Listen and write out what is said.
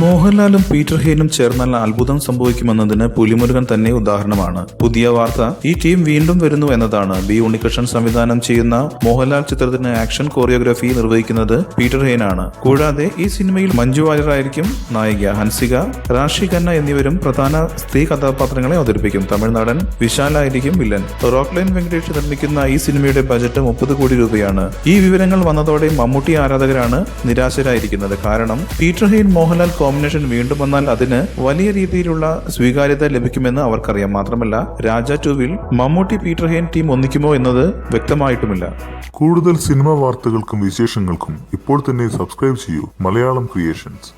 മോഹൻലാലും പീറ്റർ ഹെയ്നും ചേർന്നാൽ അത്ഭുതം സംഭവിക്കുമെന്നതിന് പുലിമുരുകൻ തന്നെ ഉദാഹരണമാണ്. പുതിയ വാർത്ത ഈ ടീം വീണ്ടും വരുന്നു എന്നതാണ്. ബി ഉണ്ണികൃഷ്ണൻ സംവിധാനം ചെയ്യുന്ന മോഹൻലാൽ ചിത്രത്തിന് ആക്ഷൻ കോറിയോഗ്രാഫി നിർവഹിക്കുന്നത് പീറ്റർ ഹെയ്നാണ്. കൂടാതെ ഈ സിനിമയിൽ മഞ്ജു വാര്യറായിരിക്കും നായിക. ഹൻസിക, റാഷി ഖന്ന എന്നിവരും പ്രധാന സ്ത്രീ കഥാപാത്രങ്ങളെ അവതരിപ്പിക്കും. തമിഴ്നാടൻ വിശാലായിരിക്കും വില്ലൻ. റോക്ക്ലൈൻ വെങ്കടേഷ് നിർമ്മിക്കുന്ന ഈ സിനിമയുടെ ബജറ്റ് 30 കോടി രൂപയാണ്. ഈ വിവരങ്ങൾ വന്നതോടെ മമ്മൂട്ടി ആരാധകരാണ് നിരാശരായിരിക്കുന്നത്. കാരണം പീറ്റർ ഹെയ്ൻ മോഹൻലാൽ കോമ്പിനേഷൻ വീണ്ടും വന്നാൽ അതിന് വലിയ രീതിയിലുള്ള സ്വീകാര്യത ലഭിക്കുമെന്ന് അവർക്കറിയാം. മാത്രമല്ല രാജ 2-വിൽ മമ്മൂട്ടി പീറ്റർ ഹെയ്ൻ ടീം ഒന്നിക്കുമോ എന്നത് വ്യക്തമായിട്ടുമില്ല. കൂടുതൽ സിനിമാ വാർത്തകൾക്കും വിശേഷങ്ങൾക്കും ഇപ്പോൾ തന്നെ സബ്സ്ക്രൈബ് ചെയ്യൂ മലയാളം ക്രിയേഷൻസ്.